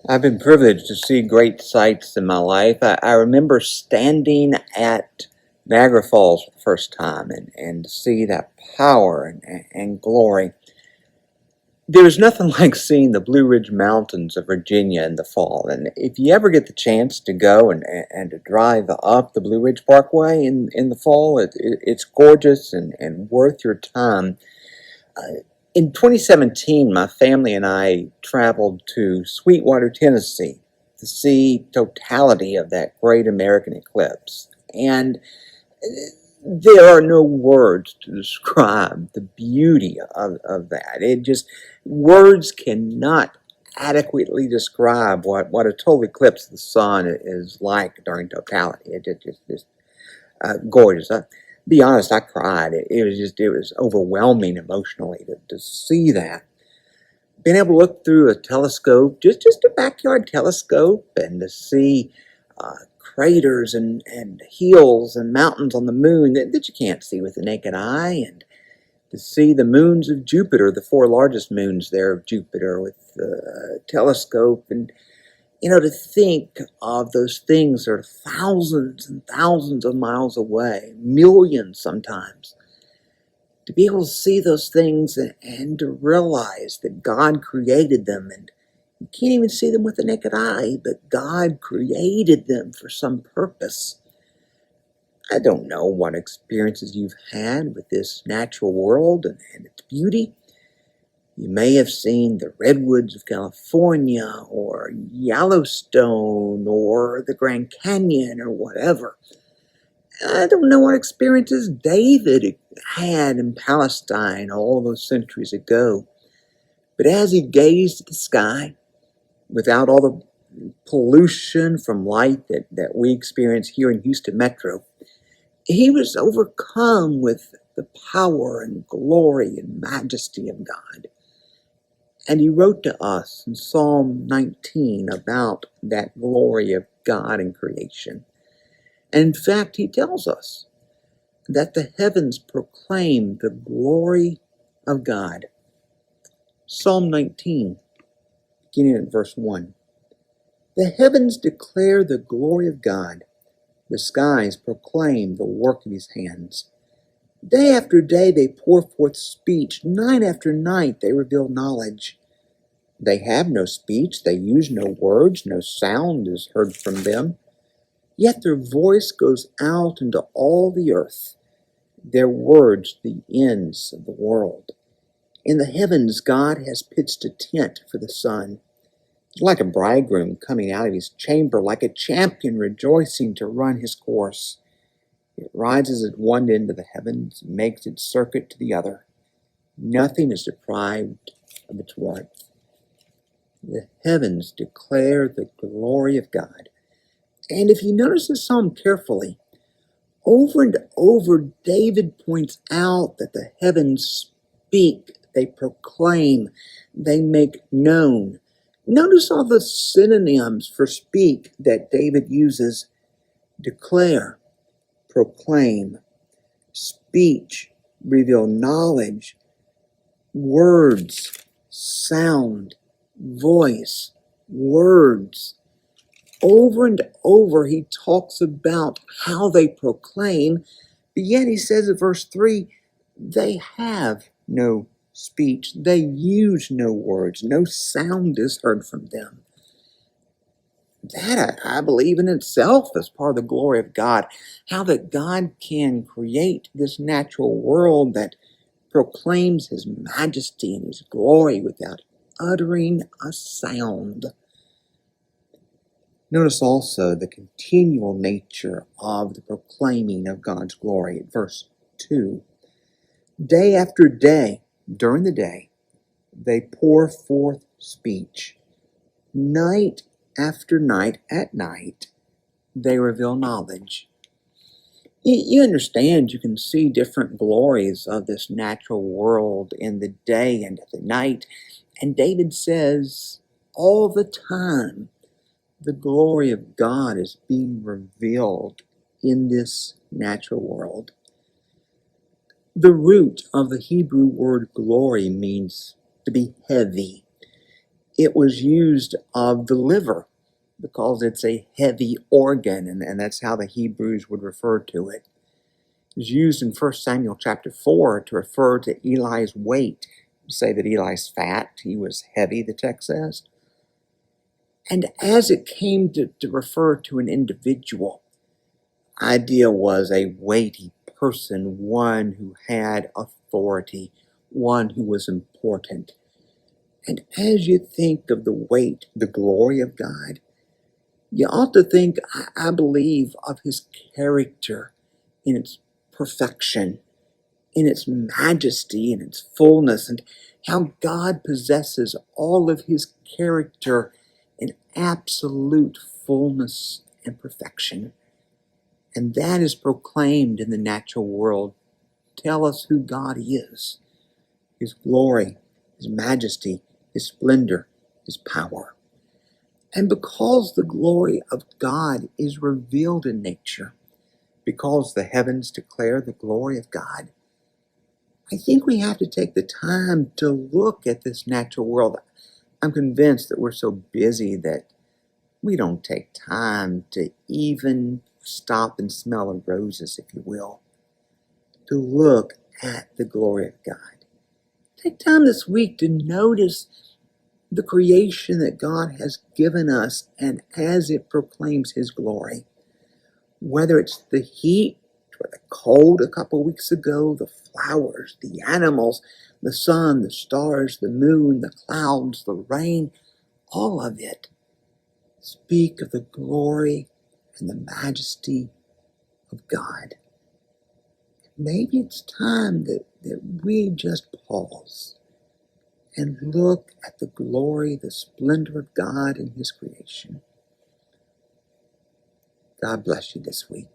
I've been privileged to see great sights in my life. I remember standing at Niagara Falls for the first time and to see that power and glory. There's nothing like seeing the Blue Ridge Mountains of Virginia in the fall. And if you ever get the chance to go and to drive up the Blue Ridge Parkway in the fall, it's gorgeous and worth your time. In 2017, my family and I traveled to Sweetwater, Tennessee to see totality of that great American eclipse. And there are no words to describe the beauty of that. Words cannot adequately describe what a total eclipse of the sun is like during totality. Just gorgeous. Be honest, I cried. It was overwhelming emotionally to see that. Being able to look through a telescope, just a backyard telescope, and to see craters and hills and mountains on the moon that you can't see with the naked eye, and to see the moons of Jupiter, the four largest moons there of Jupiter, with the telescope, and to think of those things that are thousands and thousands of miles away, millions sometimes. To be able to see those things and to realize that God created them, and you can't even see them with the naked eye, but God created them for some purpose. I don't know what experiences you've had with this natural world and its beauty. You may have seen the redwoods of California or Yellowstone or the Grand Canyon or whatever. I don't know what experiences David had in Palestine all those centuries ago. But as he gazed at the sky, without all the pollution from light that we experience here in Houston Metro, he was overcome with the power and glory and majesty of God. And he wrote to us in Psalm 19 about that glory of God in creation. And in fact, he tells us that the heavens proclaim the glory of God. Psalm 19, beginning at verse 1. The heavens declare the glory of God. The skies proclaim the work of his hands. Day after day they pour forth speech. Night after night they reveal knowledge. They have no speech, they use no words, no sound is heard from them. Yet their voice goes out into all the earth, their words the ends of the world. In the heavens God has pitched a tent for the sun. Like a bridegroom coming out of his chamber, like a champion rejoicing to run his course. It rises at one end of the heavens and makes its circuit to the other. Nothing is deprived of its warmth. The heavens declare the glory of God. And if you notice this psalm carefully, over and over David points out that the heavens speak, they proclaim, they make known. Notice all the synonyms for speak that David uses: declare, proclaim, speech, reveal knowledge, words, sound, voice, words. Over and over he talks about how they proclaim, but yet he says in verse 3, they have no speech, they use no words, no sound is heard from them. That, I believe, in itself is part of the glory of God. How that God can create this natural world that proclaims his majesty and his glory without uttering a sound. Notice also the continual nature of the proclaiming of God's glory at verse 2. Day after day, during the day, they pour forth speech. Night after night, at night, they reveal knowledge. You understand, you can see different glories of this natural world in the day and at the night. And David says all the time, the glory of God is being revealed in this natural world. The root of the Hebrew word glory means to be heavy. It was used of the liver because it's a heavy organ, and that's how the Hebrews would refer to it. It was used in 1 Samuel chapter 4 to refer to Eli's weight. Say that Eli's fat, he was heavy, the text says. And as it came to refer to an individual, idea was a weighty person, one who had authority, one who was important. And as you think of the weight, the glory of God, you ought to think, I believe, of his character in its perfection, in its majesty, in its fullness, and how God possesses all of his character in absolute fullness and perfection. And that is proclaimed in the natural world. Tell us who God is, his glory, his majesty, his splendor, his power. And because the glory of God is revealed in nature, because the heavens declare the glory of God, I think we have to take the time to look at this natural world. I'm convinced that we're so busy that we don't take time to even stop and smell the roses, if you will, to look at the glory of God. Take time this week to notice the creation that God has given us and as it proclaims his glory. Whether it's the heat or the cold a couple weeks ago, the flowers, the animals, the sun, the stars, the moon, the clouds, the rain, all of it speak of the glory and the majesty of God. Maybe it's time that we just pause and look at the glory, the splendor of God in his creation. God bless you this week.